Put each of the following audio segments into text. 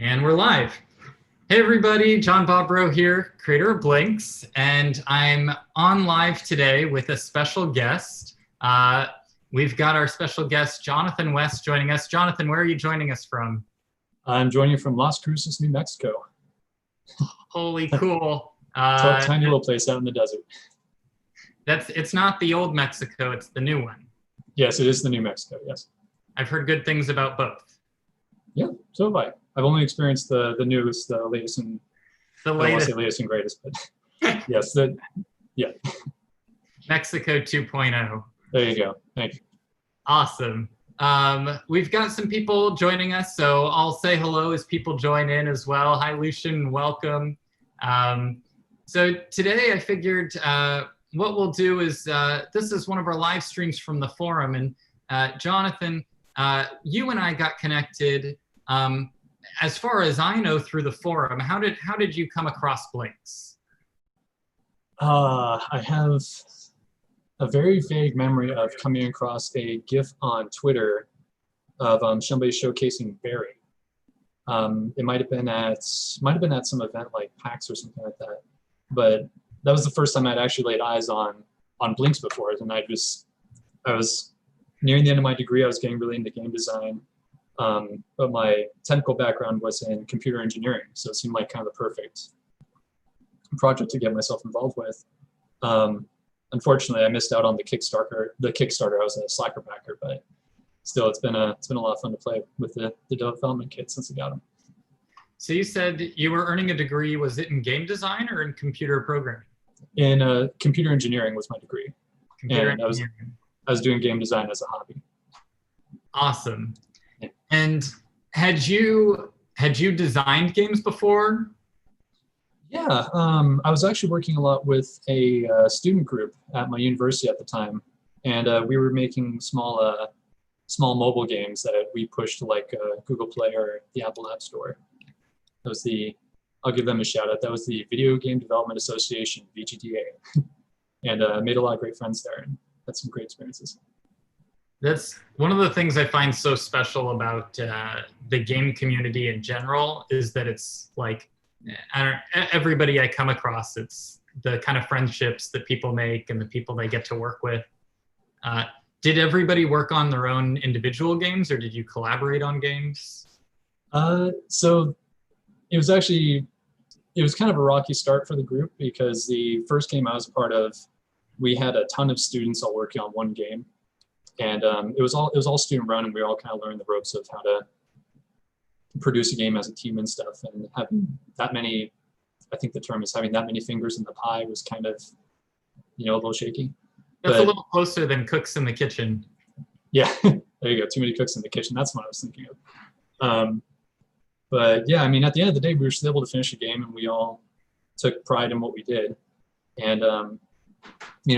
And we're live. Hey everybody, John Bobrow here, creator of Blinks, and I'm on live today with a special guest. We've got our special guest, Jonathan West, joining us. Jonathan, where are you joining us from? I'm joining you from Las Cruces, New Mexico. Holy cool. Tiny little place out in the desert. It's not the old Mexico, it's the new one. Yes, it is the New Mexico, yes. I've heard good things about both. Yeah, so have I. I've only experienced the newest, the latest, and I don't want to say latest and greatest, but yes, yeah. Mexico 2.0. There you go. Thank you. Awesome. We've got some people joining us, so I'll say hello as people join in as well. Hi, Lucian, welcome. So today I figured what we'll do is, this is one of our live streams from the forum, and Jonathan, you and I got connected, as far as I know, through the forum. How did you come across Blinks? I have a very vague memory of coming across a GIF on Twitter of somebody showcasing Barry. It might have been at some event like PAX or something like that. But that was the first time I'd actually laid eyes on Blinks before, and I was nearing the end of my degree. I was getting really into game design, but my technical background was in computer engineering, so it seemed like kind of the perfect project to get myself involved with. Unfortunately, I missed out on the Kickstarter. I was a Slacker backer, but still, it's been a lot of fun to play with the development kit since I got them. So you said you were earning a degree. Was it in game design or in computer programming? In computer engineering was my degree, and I was doing game design as a hobby. Awesome. Yeah. And had you designed games before? Yeah, I was actually working a lot with a student group at my university at the time, and we were making small mobile games that we pushed to like Google Play or the Apple App Store. That was I'll give them a shout out. That was the Video Game Development Association, VGDA, and made a lot of great friends there and had some great experiences. That's one of the things I find so special about the game community in general, is that it's like, everybody I come across, it's the kind of friendships that people make and the people they get to work with. Did everybody work on their own individual games, or did you collaborate on games? So it was kind of a rocky start for the group, because the first game I was a part of, we had a ton of students all working on one game, and it was all student run, and we all kind of learned the ropes of how to produce a game as a team and stuff. And having that many, I think the term is having that many fingers in the pie, was kind of, a little shaky. That's a little closer than cooks in the kitchen. Yeah, there you go. Too many cooks in the kitchen. That's what I was thinking of. But yeah, I mean, at the end of the day, we were still able to finish a game, and we all took pride in what we did. And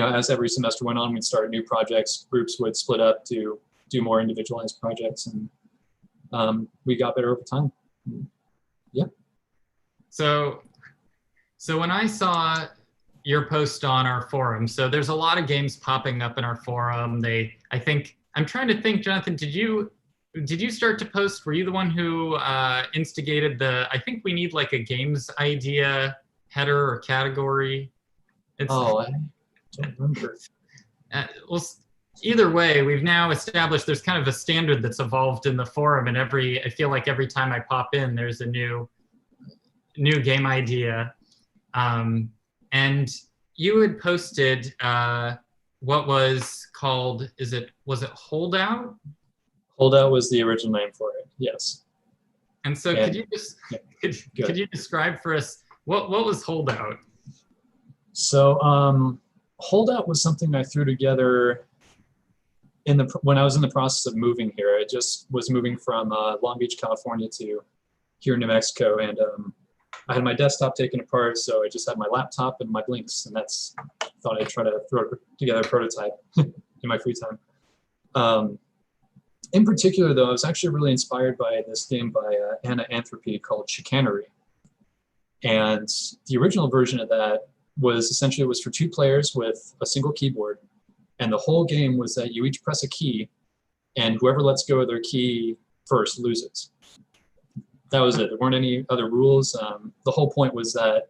as every semester went on, we'd start new projects. Groups would split up to do more individualized projects, and we got better over time. Yeah. So when I saw your post on our forum, so there's a lot of games popping up in our forum. I'm trying to think, Jonathan, did you start to post? Were you the one who instigated I think we need like a games idea header or category? I don't remember. Well, either way, we've now established there's kind of a standard that's evolved in the forum, and I feel like every time I pop in, there's a new game idea. And you had posted what was called, was it Holdout? Holdout was the original name for it, yes. And so could you describe for us what was Holdout? So Holdout was something I threw together when I was in the process of moving here. I just was moving from Long Beach, California to here in New Mexico, and I had my desktop taken apart, so I just had my laptop and my Blinks, and thought I'd try to throw together a prototype in my free time. In particular, though, I was actually really inspired by this game by Anna Anthropy called Chicanery. And the original version of that was for 2 players with a single keyboard. And the whole game was that you each press a key, and whoever lets go of their key first loses. that was it. There weren't any other rules. The whole point was that,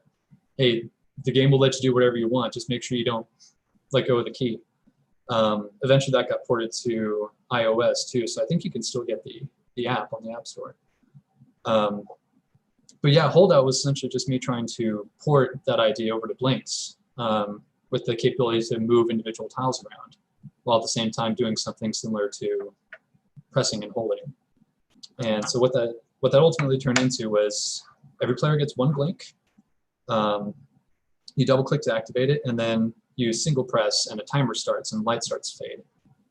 hey, the game will let you do whatever you want. Just make sure you don't let go of the key. Eventually that got ported to iOS too, so I think you can still get the app on the App Store. But yeah, Holdout was essentially just me trying to port that idea over to Blinks with the capability to move individual tiles around, while at the same time doing something similar to pressing and holding. And so what that ultimately turned into was every player gets one blink. You double click to activate it, and then you single press and a timer starts and the light starts to fade.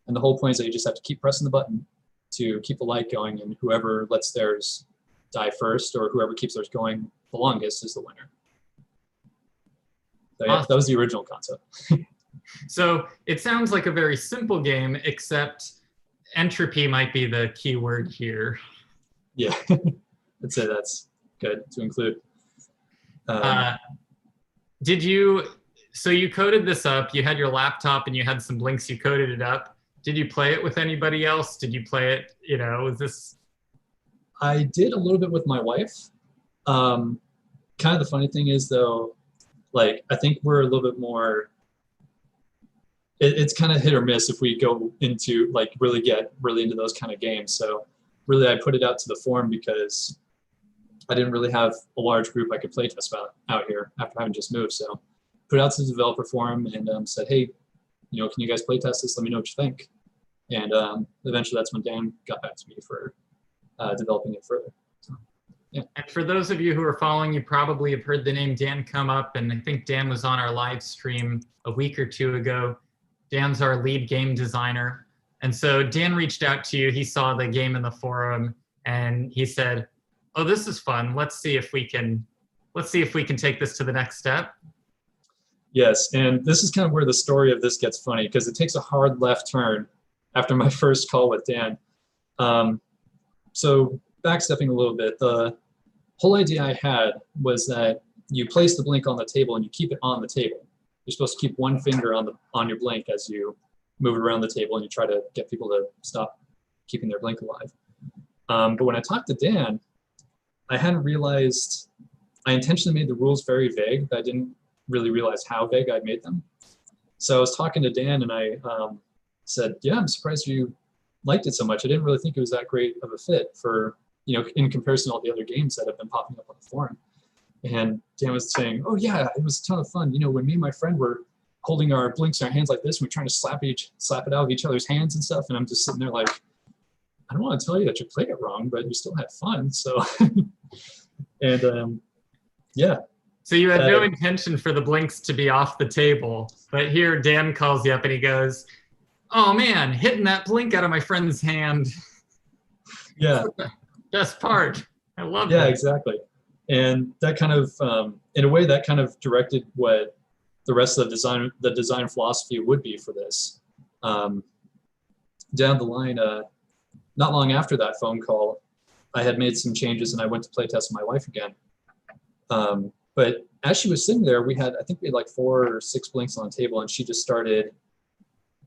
And the whole point is that you just have to keep pressing the button to keep the light going, and whoever lets theirs die first or whoever keeps theirs going the longest is the winner. So yeah, that was the original concept. So it sounds like a very simple game, except entropy might be the key word here. Yeah, I'd say that's good to include. So you coded this up, you had your laptop and you had some Blinks, you coded it up. Did you play it with anybody else? Did you play it, was this? I did a little bit with my wife. Kind of the funny thing is though, like, I think we're a little bit more, it's kind of hit or miss if we go into, like, really get into those kind of games. So really I put it out to the forum because I didn't really have a large group I could play test out here after having just moved. So put it out to the developer forum and said, hey, can you guys play test this? Let me know what you think. And eventually that's when Dan got back to me for developing it further. So, yeah. And for those of you who are following, you probably have heard the name Dan come up, and I think Dan was on our live stream a week or two ago. Dan's our lead game designer. And so Dan reached out to you, he saw the game in the forum, and he said, oh, this is fun. Let's see if we can take this to the next step. Yes, and this is kind of where the story of this gets funny, because it takes a hard left turn after my first call with Dan. So backstepping a little bit, the whole idea I had was that you place the blink on the table and you keep it on the table. You're supposed to keep one finger on your blink as you move it around the table and you try to get people to stop keeping their blink alive. But when I talked to Dan, I hadn't realized, I intentionally made the rules very vague, but I didn't really realize how vague I'd made them. So I was talking to Dan and I said, yeah, I'm surprised you liked it so much. I didn't really think it was that great of a fit for, in comparison to all the other games that have been popping up on the forum. And Dan was saying, oh yeah, it was a ton of fun. When me and my friend were holding our blinks in our hands like this, we're trying to slap it out of each other's hands and stuff. And I'm just sitting there like, I don't want to tell you that you played it wrong, but you still had fun. So, and yeah. So you had no intention for the blinks to be off the table, but here Dan calls you up and he goes, oh man, hitting that blink out of my friend's hand. Yeah. Best part. I love it. Yeah, exactly. And that kind of, in a way, that kind of directed what the rest of the design philosophy would be for this. Down the line, not long after that phone call, I had made some changes and I went to play test with my wife again. But as she was sitting there, I think we had like 4 or 6 blinks on the table, and she just started,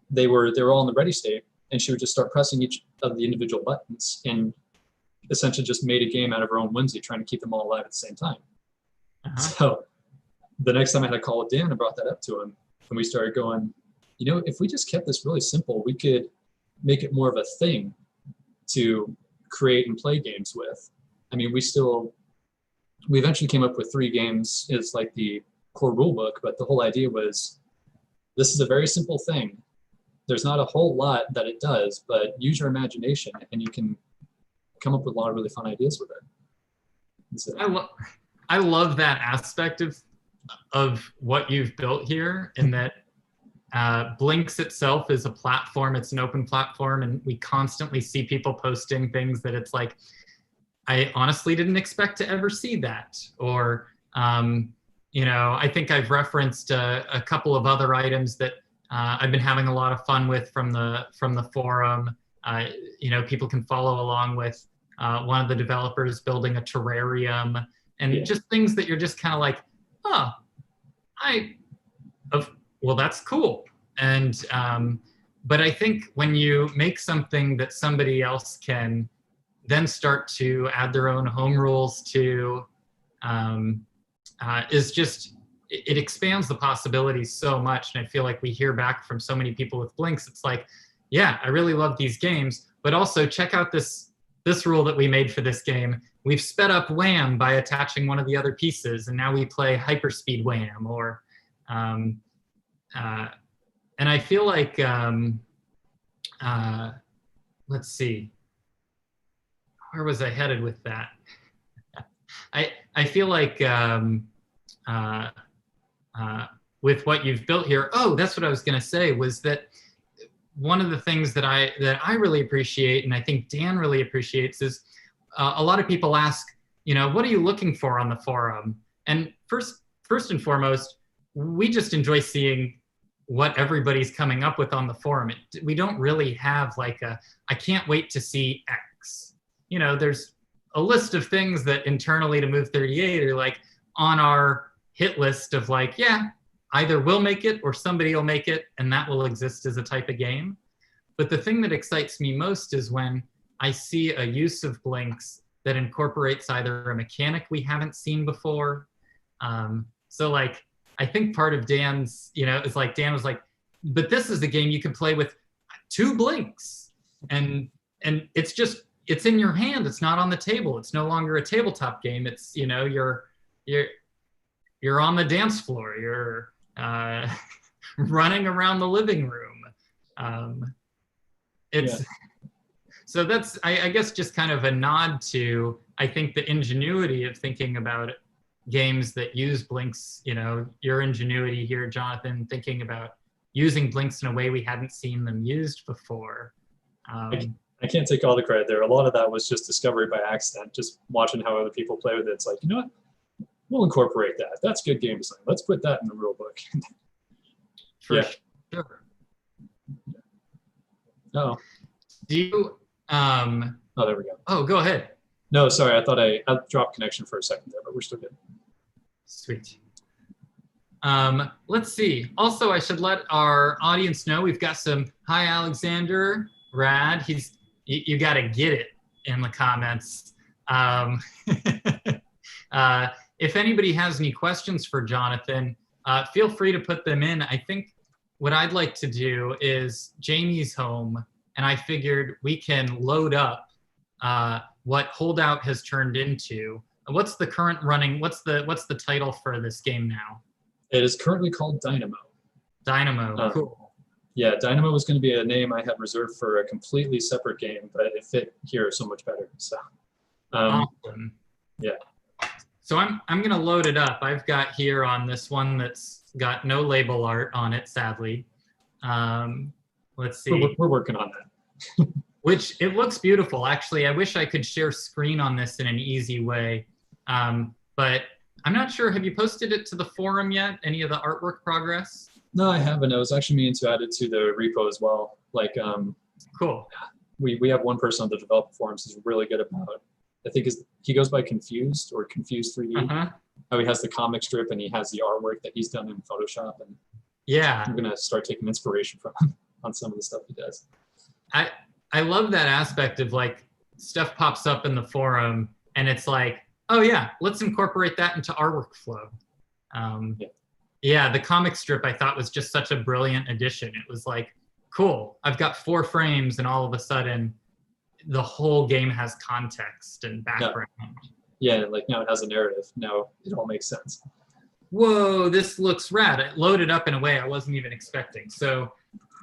they were all in the ready state, and she would just start pressing each of the individual buttons and essentially just made a game out of her own whimsy, trying to keep them all alive at the same time. So the next time I had a call with Dan, I brought that up to him, and we started going, if we just kept this really simple, we could make it more of a thing to create and play games with. I mean, we eventually came up with 3 games as like the core rule book, but the whole idea was, this is a very simple thing. There's not a whole lot that it does, but use your imagination and you can come up with a lot of really fun ideas with it. So, I love that aspect of what you've built here, in that Blinks itself is a platform. It's an open platform, and we constantly see people posting things that it's like, I honestly didn't expect to ever see that. Or, I think I've referenced a couple of other items that I've been having a lot of fun with from the forum. People can follow along with one of the developers building a terrarium, and just things that you're just kind of like, oh, well, that's cool. And but I think when you make something that somebody else can then start to add their own home rules to is just, it expands the possibilities so much. And I feel like we hear back from so many people with Blinks. It's like, yeah, I really love these games, but also check out this rule that we made for this game. We've sped up Wham by attaching one of the other pieces, and now we play hyperspeed Wham. Or, and I feel like, let's see, where was I headed with that? I feel like with what you've built here, oh, that's what I was going to say, was that one of the things that I really appreciate, and I think Dan really appreciates, is a lot of people ask, what are you looking for on the forum? And first and foremost, we just enjoy seeing what everybody's coming up with on the forum. We don't really have like I can't wait to see X. There's a list of things that internally to Move38 are like on our hit list of like, yeah, either we'll make it or somebody will make it, and that will exist as a type of game. But the thing that excites me most is when I see a use of Blinks that incorporates either a mechanic we haven't seen before. So like, I think part of Dan's, is like, Dan was like, but this is a game you can play with 2 Blinks. And it's in your hand. It's not on the table. It's no longer a tabletop game. It's, you're on the dance floor. You're running around the living room. So that's, I guess, just kind of a nod to, I think, the ingenuity of thinking about games that use Blinks, your ingenuity here, Jonathan, thinking about using Blinks in a way we hadn't seen them used before. I can't take all the credit there. A lot of that was just discovery by accident, just watching how other people play with it. It's like, you know what? We'll incorporate that. That's good game design. Let's put that in the rule book. For sure. Oh. Do you... oh, there we go. Oh, go ahead. No, sorry. I thought I dropped connection for a second there, but we're still good. Sweet. Let's see. Also, I should let our audience know we've got some, hi, Alexander, Rad. You got to get it in the comments. If anybody has any questions for Jonathan, feel free to put them in. I think what I'd like to do is Jamie's home, and I figured we can load up what Holdout has turned into. What's the current running? What's the title for this game now? It is currently called Dynamo. Dynamo, cool. Yeah, Dynamo was going to be a name I had reserved for a completely separate game, but it fit here so much better. So, awesome. Yeah. So I'm going to load it up. I've got here on this one that's got no label art on it, sadly. Let's see. We're working on that. Which it looks beautiful. Actually, I wish I could share screen on this in an easy way. But I'm not sure. Have you posted it to the forum yet? Any of the artwork progress? No, I haven't. I was actually meaning to add it to the repo as well. Like, cool. We have one person on the developer forums who's really good about, I think he goes by Confused or Confused 3D. How he has the comic strip and he has the artwork that he's done in Photoshop. And yeah, I'm gonna start taking inspiration from him on some of the stuff he does. I love that aspect of like stuff pops up in the forum and it's like, oh yeah, let's incorporate that into our workflow. Yeah, the comic strip I thought was just such a brilliant addition. It was like, cool, I've got 4 frames and all of a sudden the whole game has context and background. Yeah, like now it has a narrative. Now it all makes sense. Whoa, this looks rad. It loaded up in a way I wasn't even expecting. So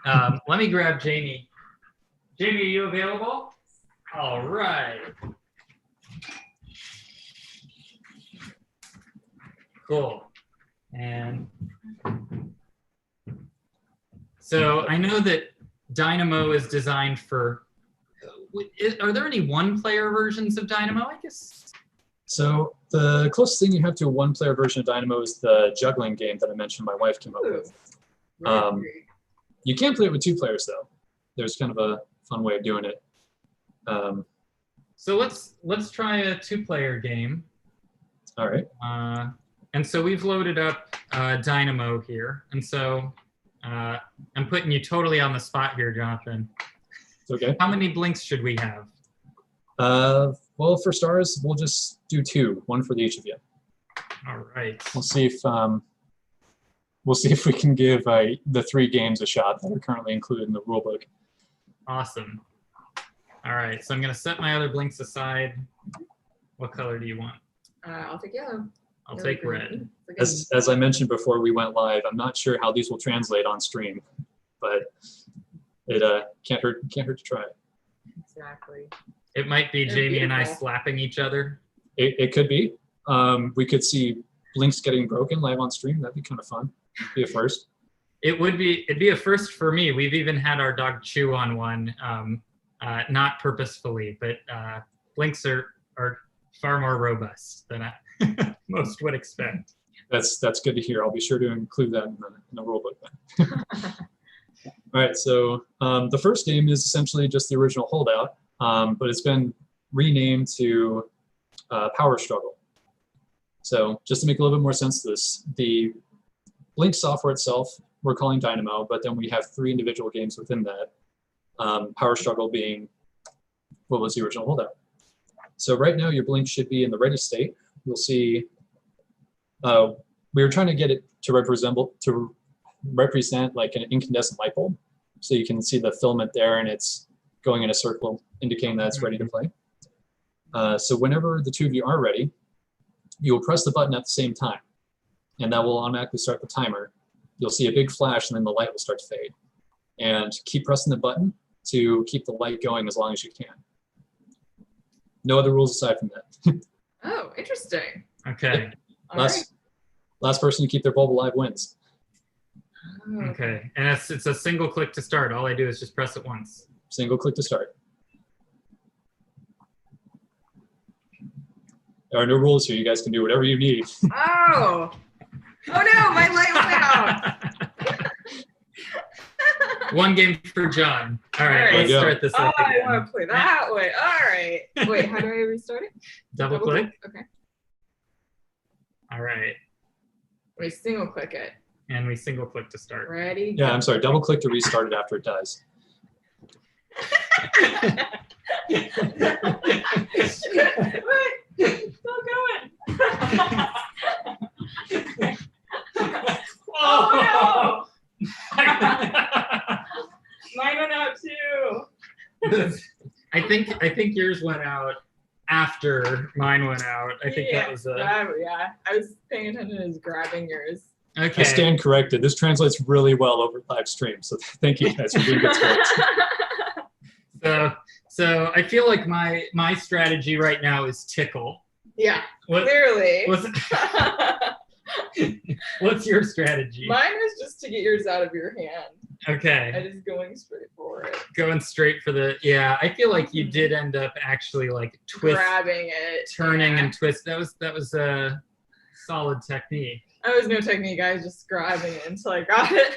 let me grab Jamie. Jamie, are you available? All right. Cool. And so I know that Dynamo is designed for, are there any one-player versions of Dynamo, I guess? So the closest thing you have to a one-player version of Dynamo is the juggling game that I mentioned my wife came up with. You can play it with 2 players, though. There's kind of a fun way of doing it. So let's try a 2-player game. All right. And so we've loaded up Dynamo here. And so I'm putting you totally on the spot here, Jonathan. Okay. How many blinks should we have? Well, for stars, we'll just do 2, one for each of you. All right. We'll see if we can give the 3 games a shot that are currently included in the rulebook. Awesome. All right, so I'm gonna set my other blinks aside. What color do you want? I'll take yellow. I'll take red. As I mentioned before we went live, I'm not sure how these will translate on stream, but it can't hurt to try. Exactly. It might be They're Jamie and I beautiful. slapping each other. It could be. We could see blinks getting broken live on stream. That'd be kind of fun. Be a first. It'd be a first for me. We've even had our dog chew on one, not purposefully, but blinks are far more robust than most would expect. That's good to hear. I'll be sure to include that in the rulebook then. All right, so the first game is essentially just the original Holdout, but it's been renamed to Power Struggle. So just to make a little bit more sense to this, the Blink software itself, we're calling Dynamo, but then we have 3 individual games within that. Power Struggle being what was the original Holdout. So right now your Blink should be in the ready state. You'll see we were trying to get it to represent like an incandescent light bulb. So you can see the filament there and it's going in a circle indicating that it's ready to play. So whenever the 2 of you are ready, you will press the button at the same time and that will automatically start the timer. You'll see a big flash and then the light will start to fade. And keep pressing the button to keep the light going as long as you can. No other rules aside from that. Oh, interesting. Okay. Last person to keep their bulb alive wins. Oh. Okay. And it's a single click to start. All I do is just press it once. Single click to start. There are no rules here. You guys can do whatever you need. Oh. Oh no, my light went out. 1 game for John. All right, All right. let's start this Oh, up I again. want to play that way. All right. Wait, how do I restart it? Double click. Okay. All right. Wait, single click it. And we single click to start. Ready? Yeah, I'm sorry. Double click to restart it after it dies. Wait, still going. Oh no! Mine went out too. I think yours went out after mine went out. I think that was a yeah. I was paying attention to grabbing yours. okay. I stand corrected. This translates really well over live stream. So thank you guys for being good sports. So I feel like my strategy right now is tickle. Yeah, What, clearly. what's your strategy? Mine was just to get yours out of your hand. Okay. I just going straight for it. Going straight for the I feel like you did end up actually like Grabbing it. turning yeah. and twist. That was a solid technique. That was no technique. I was just grabbing it until I got it.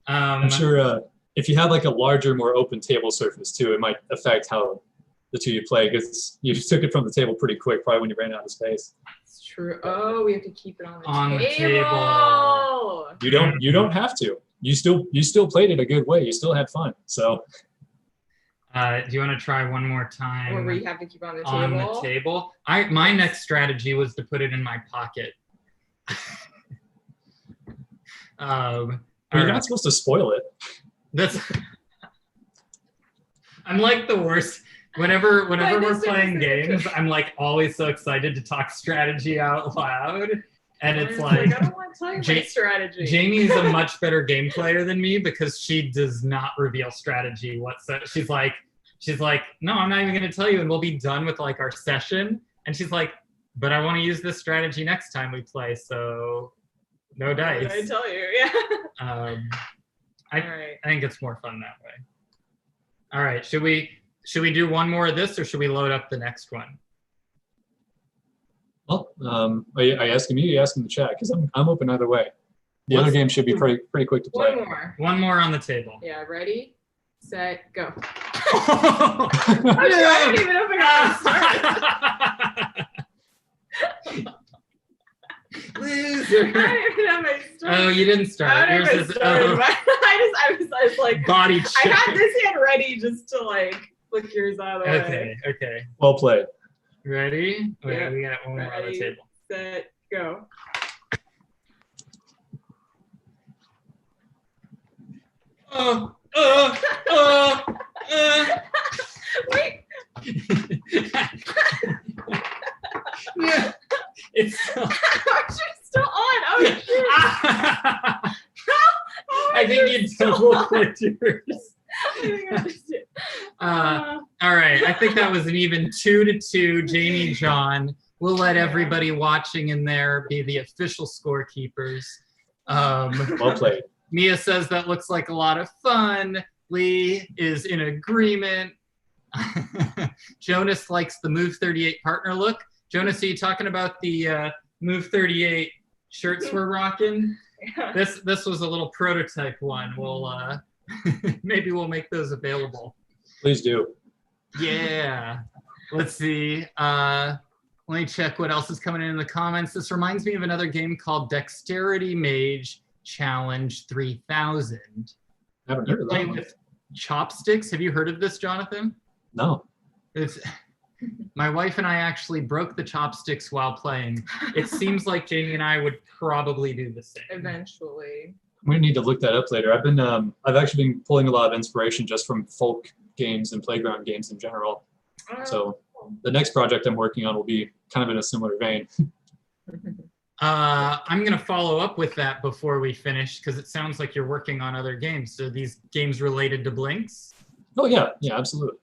I'm sure if you had like a larger, more open table surface too, it might affect how the 2 of you play because you took it from the table pretty quick, probably when you ran out of space. It's true. Oh, we have to keep it on the the table. You don't have to. You still played it a good way. You still had fun. So do you want to try one more time? Or we have to keep it on the table. On the table. My next strategy was to put it in my pocket. you're alright. not supposed to spoil it. I'm like the worst. Whenever But we're this playing is- games, I'm like always so excited to talk strategy out loud. And it's I like don't want to tell you my strategy. Jamie's a much better game player than me because she does not reveal strategy whatsoever. She's like, no, I'm not even going to tell you, and we'll be done with like our session. And she's like, but I want to use this strategy next time we play, so no dice. I tell you, yeah. I All right. think it's more fun that way. All right, should we do one more of this, or should we load up the next one? Well, are you asking me? Or are you asking the chat? Because I'm open either way. The other game should be pretty quick to play. One more. One more on the table. Yeah, ready, set, go. Oh, I didn't even open up. Loser. I didn't even have my start. Oh, you didn't start. I Yours is I was like, body I check. had this hand ready just to like flick yours out of the way. Okay. Well played. Ready? Wait, Yeah. we got one more on the Ready, table. set, go. Wait. Yeah. It's How is it still on? Oh, shoot. I think you double clicked yours. I think I just did. All right. I think that was an even 2-2. Jamie, John. We'll let everybody watching in there be the official scorekeepers. Well played. Mia says that looks like a lot of fun. Lee is in agreement. Jonas likes the Move38 partner look. Jonas, are you talking about the Move38 shirts we're rocking? Yeah. This was a little prototype one. We'll maybe we'll make those available. Please do. Yeah. Let's see. Let me check what else is coming in the comments. This reminds me of another game called Dexterity Mage Challenge 3000. Haven't You heard of play that one. with chopsticks. Have you heard of this, Jonathan? No. It's my wife and I actually broke the chopsticks while playing. It seems like Jamie and I would probably do the same. Eventually. I'm gonna need to look that up later. I've actually been pulling a lot of inspiration just from folk games and playground games in general. So the next project I'm working on will be kind of in a similar vein. I'm going to follow up with that before we finish because it sounds like you're working on other games. So these games related to Blinks? Oh yeah, absolutely.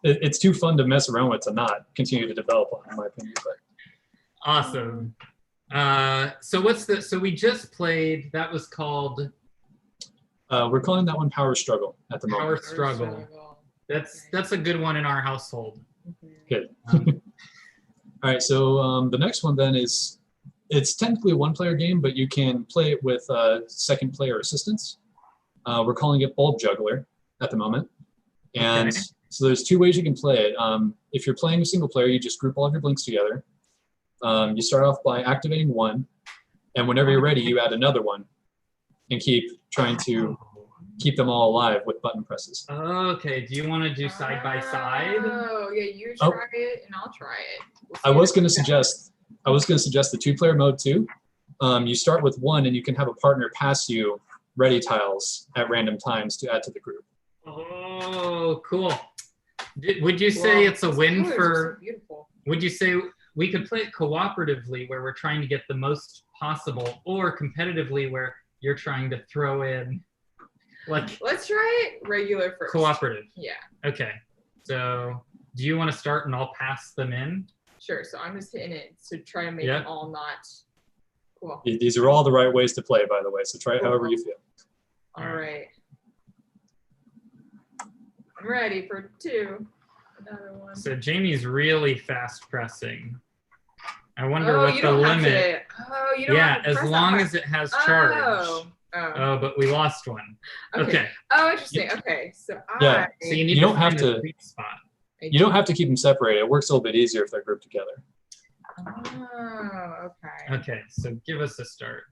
It's too fun to mess around with to not continue to develop on, in my opinion. But. Awesome. So what's the? So we just played. That was called. We're calling that one Power Struggle at the moment. Power Struggle. That's a good one in our household. Good. All right, so the next one then it's technically a one-player game, but you can play it with second player assistance. We're calling it Bulb Juggler at the moment. And Okay. so there's two ways you can play it. If you're playing a single player, you just group all of your blinks together. You start off by activating one, and whenever you're ready, you add another one and keep trying to keep them all alive with button presses. Okay. Do you want to do side by side? Oh, yeah, you try it and I'll try it. We'll see I was how going it to goes. suggest the two-player mode too. You start with one, and you can have a partner pass you ready tiles at random times to add to the group. Oh, cool. Would you say it's a win Colors are for? so beautiful. Would you say we could play it cooperatively where we're trying to get the most possible, or competitively where you're trying to throw in, like, Let's try it regular first. cooperative? Yeah, Okay. So do you want to start and I'll pass them in? sure. So I'm just hitting it to try to make Yeah. them all not cool. These are all the right ways to play, by the way, so try it however you feel. All right. I'm ready for two. Another one. So Jamie's really fast pressing. I wonder Oh, what you the don't have limit. to. Oh, you don't Yeah, have to as press that long hard. as it has charge. Oh. Oh, but we lost one. Okay. Oh, interesting. Okay, so Yeah. So you need You to don't have find to- a sweet spot. You don't have to keep them separated. It works a little bit easier if they're grouped together. Oh, okay. Okay, so give us a start.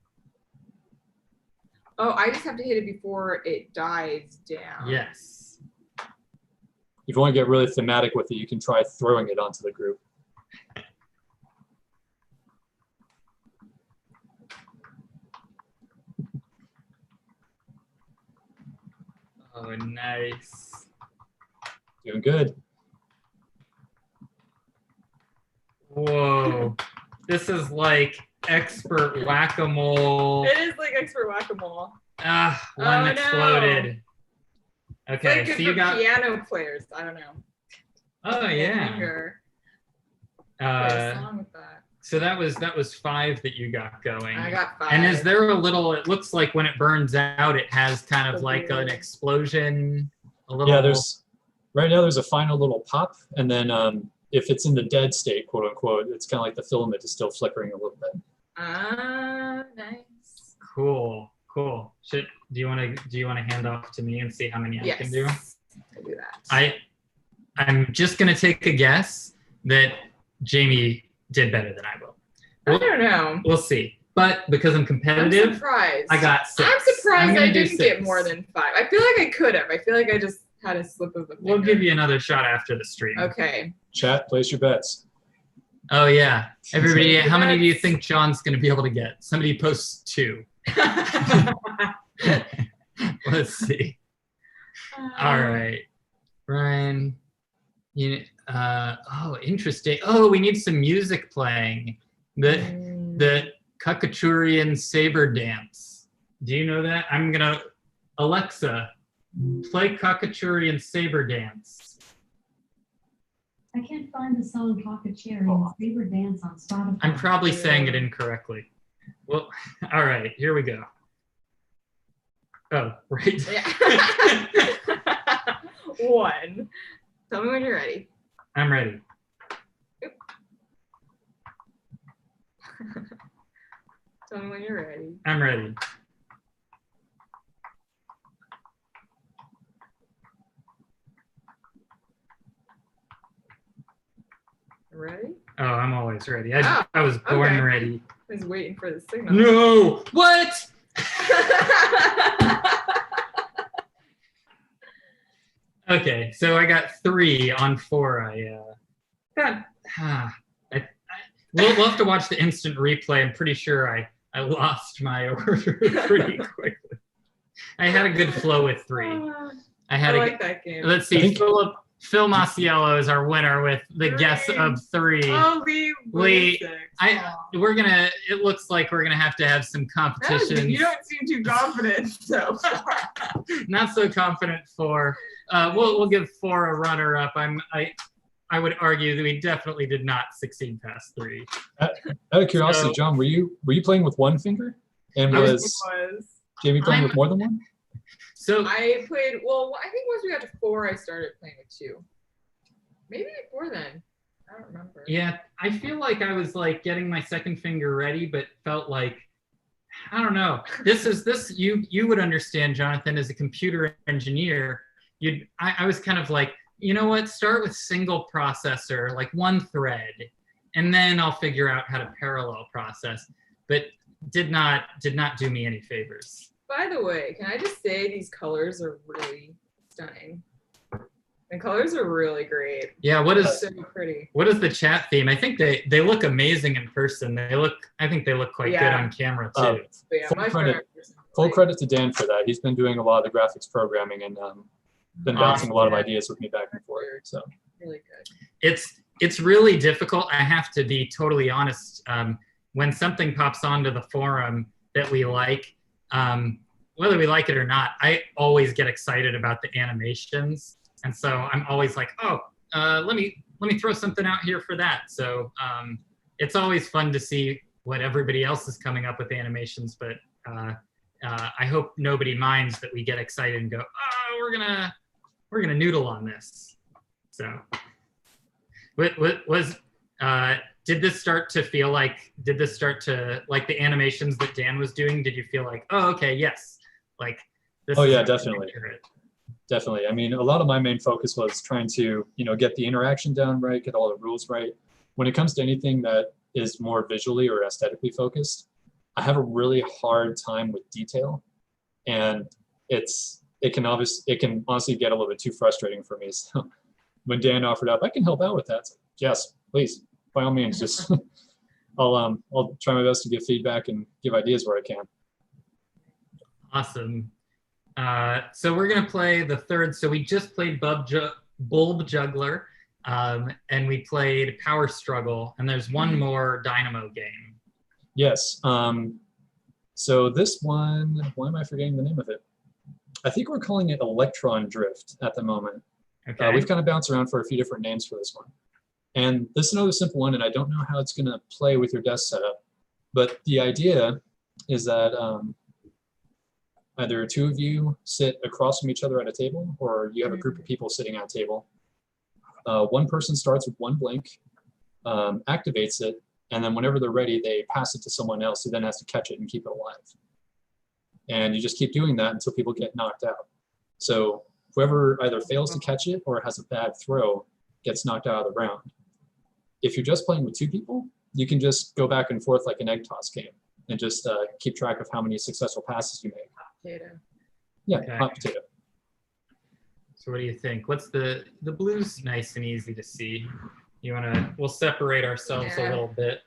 Oh, I just have to hit it before it dies down. Yes. If you want to get really thematic with it, you can try throwing it onto the group. Oh, nice. Doing good. Whoa. This is like expert whack-a-mole. It is like expert whack-a-mole. Ah, one Oh, no. exploded. It's Okay, like good so you for got. piano players. I don't know. Oh yeah. Finger. Play a song with that. So that was 5 that you got going. I got 5. And is there a little? It looks like when it burns out, it has kind of So like weird. an explosion. A little. Yeah, right now there's a final little pop, and then if it's in the dead state, quote unquote, it's kind of like the filament is still flickering a little bit. Ah, nice. Cool. Do you want to hand off to me and see how many I can do? I'll do that. I'm just gonna take a guess that Jamie did better than I will. I don't know. We'll see. But because I'm I'm competitive, surprised. I got 6. I'm surprised gonna I do didn't get 6. more than 5. I feel like I could have. I feel like I just had a slip of the finger. We'll give you another shot after the stream. Okay. Chat, place your bets. Oh yeah, everybody. Your How many do you bets. think John's going to be able to get? Somebody posts 2. Let's see. All right, Ryan. Oh, interesting. Oh, we need some music playing. The Kakaturian Sabre Dance. Do you know that? I'm gonna Alexa, play Kakaturian Sabre Dance. I can't find the song Kakaturian Sabre Dance on Spotify. I'm probably saying it incorrectly. Well, all right, here we go. Oh, right. Yeah. 1. Tell me when you're ready. I'm ready. Tell me when you're ready. I'm ready. Ready? Oh, I'm always ready. I was born okay. ready. I was waiting for the signal. No! What? Okay, so I got 3 on 4. We'll have to watch the instant replay. I'm pretty sure I lost my order pretty quickly. I had a good flow with 3. I like that game. Let's see. Phil Masiello is our winner with the guess of 3. Oh, Lee. We're gonna. It looks like we're gonna have to have some competition. You don't seem too confident so far. Not so confident for. We'll give 4 a runner-up. I would argue that we definitely did not succeed past 3. Out of curiosity, John, were you playing with 1 finger? And was Jamie playing with more than 1? So I played. Well, I think once we got to 4, I started playing with 2. Maybe before then. I don't remember. Yeah, I feel like I was like getting my second finger ready, but felt like I don't know. You would understand, Jonathan, as a computer engineer. I was kind of like, you know what? Start with single processor, like 1 thread, and then I'll figure out how to parallel process. But did not do me any favors. By the way, can I just say these colors are really stunning. The colors are really great. Yeah, So pretty. What is the chat theme? I think they look amazing in person. I think they look quite good on camera too. Full credit to Dan for that. He's been doing a lot of the graphics programming and been bouncing a lot of ideas with me back and forth. So really good. It's really difficult. I have to be totally honest. When something pops onto the forum that we like, whether we like it or not, I always get excited about the animations. And so I'm always like, let me throw something out here for that. So it's always fun to see what everybody else is coming up with animations, but I hope nobody minds that we get excited and go, we're gonna noodle on this. So did this start to like the animations that Dan was doing? Did you feel like, oh, okay, yes, like this? Oh yeah, definitely. Definitely. I mean, a lot of my main focus was trying to, get the interaction down right, get all the rules right. When it comes to anything that is more visually or aesthetically focused, I have a really hard time with detail, and it can honestly get a little bit too frustrating for me. So when Dan offered up, I can help out with that. So, yes, please, by all means, just I'll try my best to give feedback and give ideas where I can. Awesome. So we're gonna play the 3rd. So we just played Bulb Juggler, and we played Power Struggle, and there's one more Dynamo game. Yes. So this one, why am I forgetting the name of it? I think we're calling it Electron Drift at the moment. Okay. We've kind of bounced around for a few different names for this one. And this is another simple one, and I don't know how it's gonna play with your desk setup, but the idea is that either 2 of you sit across from each other at a table, or you have a group of people sitting at a table. One person starts with 1 blink, activates it, and then whenever they're ready, they pass it to someone else who then has to catch it and keep it alive. And you just keep doing that until people get knocked out. So whoever either fails to catch it or has a bad throw gets knocked out of the round. If you're just playing with 2 people, you can just go back and forth like an egg toss game and just keep track of how many successful passes you make. Potato. Yeah, Okay. hot potato. So what do you think? What's the blue's nice and easy to see. We'll separate ourselves a little bit.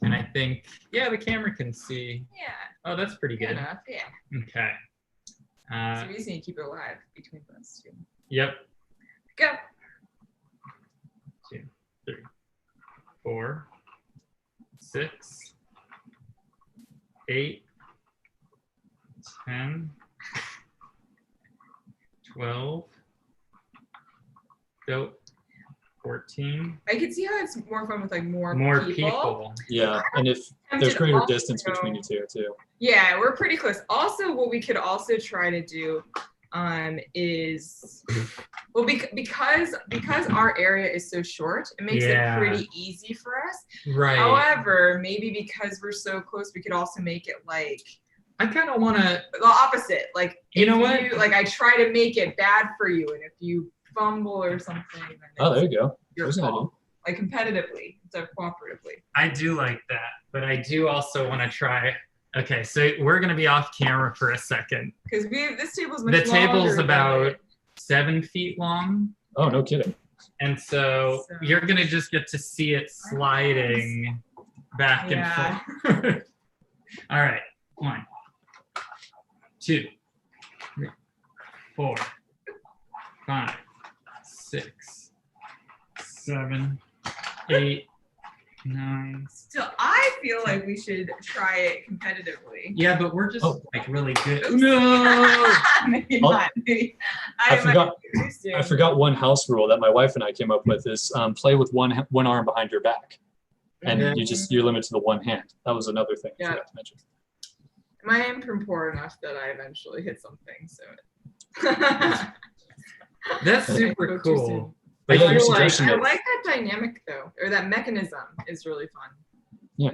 And I think, yeah, the camera can see. Yeah. Oh, that's pretty good. Enough. Yeah. Okay. So we just need to keep it alive between those two. Yep. Go. 2, 3, 4, 6, 8, 10, 12, go, 14. I can see how it's more fun with like more people. Yeah, and if there's greater distance between you two too. Yeah, we're pretty close. Also, what we could also try to do is, well, because our area is so short, it makes it pretty easy for us. Right. However, maybe because we're so close, we could also make it like, I kind of want to, the opposite. Like, you know what? Like, I try to make it bad for you, and if you fumble or something, then oh, there you go. Your fault. Like competitively instead of cooperatively. I do like that, but I do also want to try. Okay, so we're gonna be off camera for a second. Because this table's much The table's longer about 7 feet long. Oh, no kidding. And so you're gonna just get to see it sliding back and forth. All right, 1, 2, 3, 4, 5, 6, 7, 8, 9. Still, I feel like we should try it competitively. Yeah, but we're just like really good. Oops. No. Maybe not. Maybe. I forgot one house rule that my wife and I came up with is play with one arm behind your back, and you're limited to the one hand. That was another thing I forgot to mention. I am poor enough that I eventually hit something, so. That's super cool. I like that dynamic though, or that mechanism is really fun. Yeah.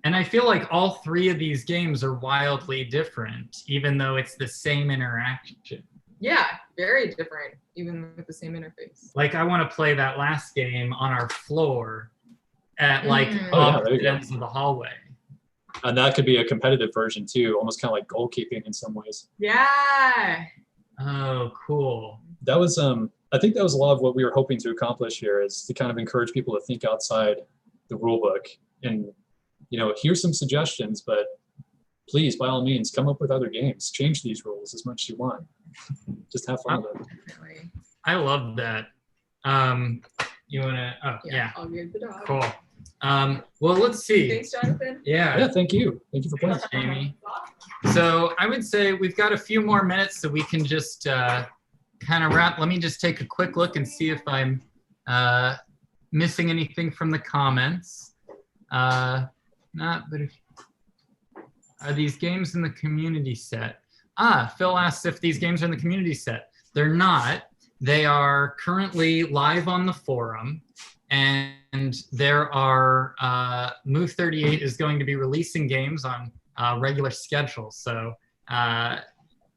And I feel like all 3 of these games are wildly different, even though it's the same interaction. Yeah, very different, even with the same interface. Like I want to play that last game on our floor at like opposite ends of the hallway. And that could be a competitive version too, almost kind of like goalkeeping in some ways. Yeah. Oh, cool. That was I think that was a lot of what we were hoping to accomplish here, is to kind of encourage people to think outside the rule book and, here's some suggestions, but please, by all means, come up with other games. Change these rules as much as you want. Just have fun with it. I love that. You want to, yeah. I'll give the dog. Cool. Well, let's see. Thanks, Jonathan. Yeah, thank you. Thank you for playing. Jamie. So I would say we've got a few more minutes, so we can just kind of wrap. Let me just take a quick look and see if I'm missing anything from the comments. But are these games in the community set? Phil asks if these games are in the community set. They're not. They are currently live on the forum, and there are Move38 is going to be releasing games on regular schedules. So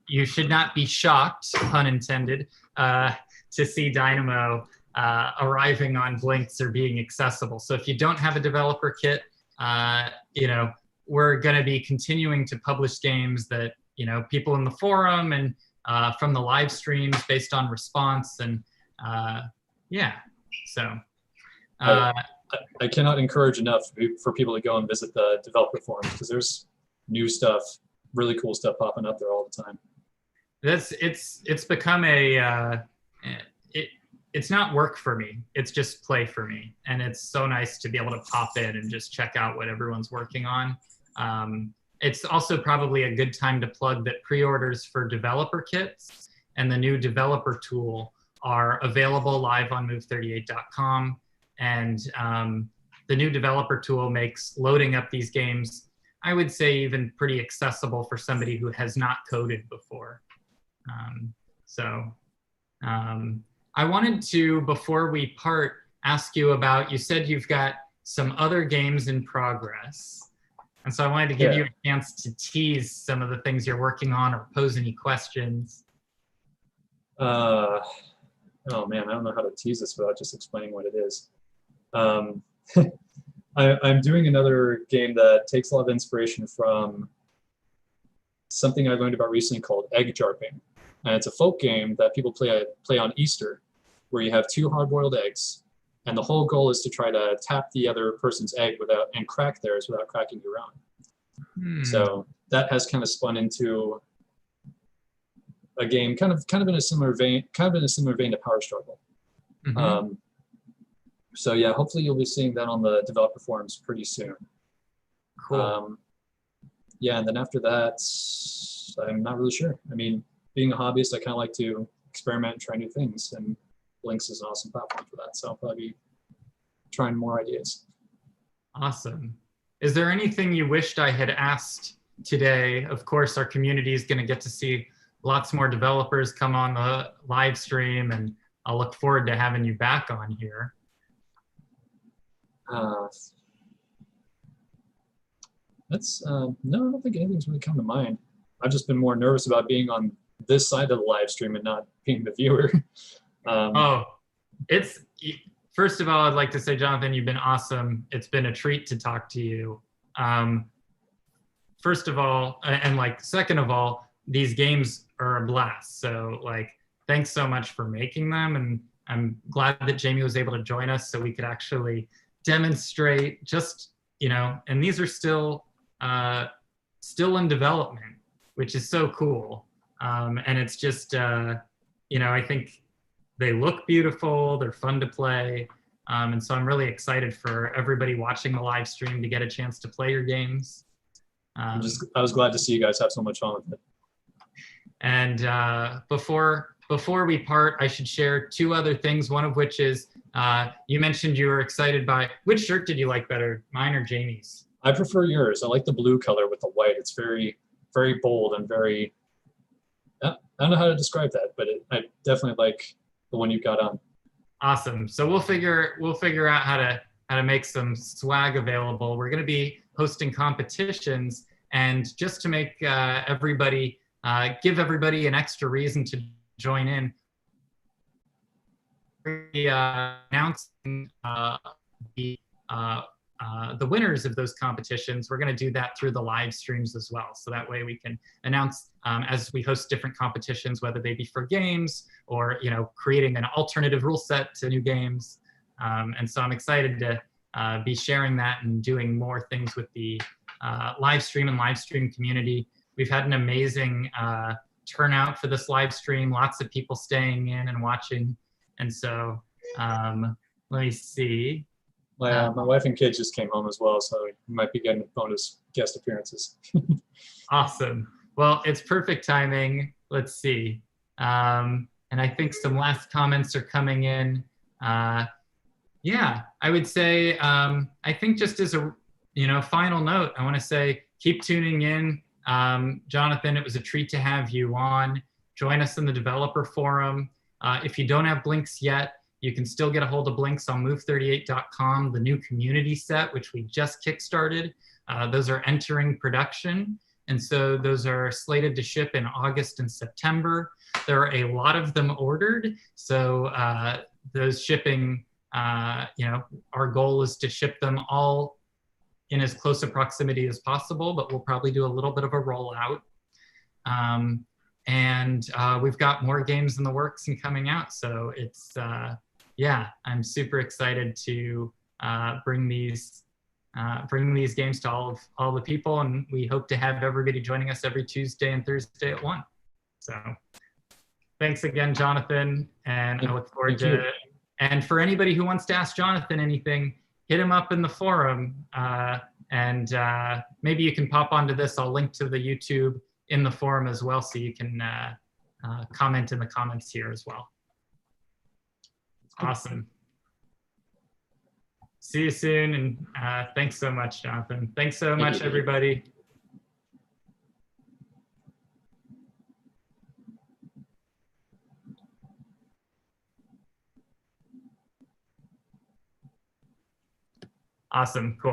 you should not be shocked, pun intended, to see Dynamo arriving on Blinks or being accessible. So if you don't have a developer kit, we're going to be continuing to publish games that people in the forum and from the live streams based on response, and so I cannot encourage enough for people to go and visit the developer forum, because there's new stuff, really cool stuff popping up there all the time. It's become it's not work for me, it's just play for me, and it's so nice to be able to pop in and just check out what everyone's working on. It's also probably a good time to plug that pre-orders for developer kits and the new developer tool are available live on move38.com. And the new developer tool makes loading up these games, I would say, even pretty accessible for somebody who has not coded before. I wanted to, before we part, ask you about, you said you've got some other games in progress. And so I wanted to give you a chance to tease some of the things you're working on or pose any questions. Oh man, I don't know how to tease this without just explaining what it is. I'm doing another game that takes a lot of inspiration from something I learned about recently called egg jarping. and it's a folk game that people play on Easter, where you have 2 hard-boiled eggs, and the whole goal is to try to tap the other person's egg and crack theirs without cracking your own. So that has kind of spun into a game kind of in a similar vein to Power Struggle. So yeah, hopefully you'll be seeing that on the developer forums pretty soon. Cool. Yeah, and then after that, I'm not really sure. I mean, being a hobbyist, I kind of like to experiment and try new things, and Blinks is an awesome platform for that. So I'll probably be trying more ideas. Awesome. Is there anything you wished I had asked today? Of course, our community is going to get to see lots more developers come on the live stream, and I'll look forward to having you back on here. No, I don't think anything's really come to mind. I've just been more nervous about being on this side of the live stream and not being the viewer. First of all, I'd like to say, Jonathan, you've been awesome. It's been a treat to talk to you. First of all, and second of all, these games are a blast. So thanks so much for making them. And I'm glad that Jamie was able to join us so we could actually demonstrate and these are still in development, which is so cool. And it's just, I think they look beautiful, they're fun to play. And so I'm really excited for everybody watching the live stream to get a chance to play your games. I was glad to see you guys have so much fun with it. And before we part, I should share 2 other things, one of which is you mentioned you were excited by, which shirt did you like better, mine or Jamie's? I prefer yours. I like the blue color with the white. It's very, very bold and very, I don't know how to describe that, but I definitely like the one you've got on. Awesome. So we'll figure out how to make some swag available. We're going to be hosting competitions, and just to make give everybody an extra reason to join in, announcing the winners of those competitions. We're going to do that through the live streams as well. So that way we can announce as we host different competitions, whether they be for games or, creating an alternative rule set to new games. And so I'm excited to be sharing that and doing more things with the live stream and live stream community. We've had an amazing turnout for this live stream, lots of people staying in and watching. And so let me see. My wife and kids just came home as well, so you might be getting bonus guest appearances. Awesome. Well, it's perfect timing. Let's see. And I think some last comments are coming in. Yeah, I would say, I think just as a final note, I want to say keep tuning in. Jonathan, it was a treat to have you on. Join us in the developer forum. If you don't have Blinks yet, you can still get a hold of Blinks on Move38.com, the new community set, which we just kickstarted. Those are entering production. And so those are slated to ship in August and September. There are a lot of them ordered. So those shipping, our goal is to ship them all in as close a proximity as possible, but we'll probably do a little bit of a rollout. And we've got more games in the works and coming out. So it's, I'm super excited to bring these games to all the people, and we hope to have everybody joining us every Tuesday and Thursday at 1. So thanks again, Jonathan, and I look forward to it. And for anybody who wants to ask Jonathan anything, hit him up in the forum, and maybe you can pop onto this. I'll link to the YouTube in the forum as well, so you can comment in the comments here as well. Awesome. See you soon, and thanks so much, Jonathan. Thanks so much, everybody. Awesome, cool.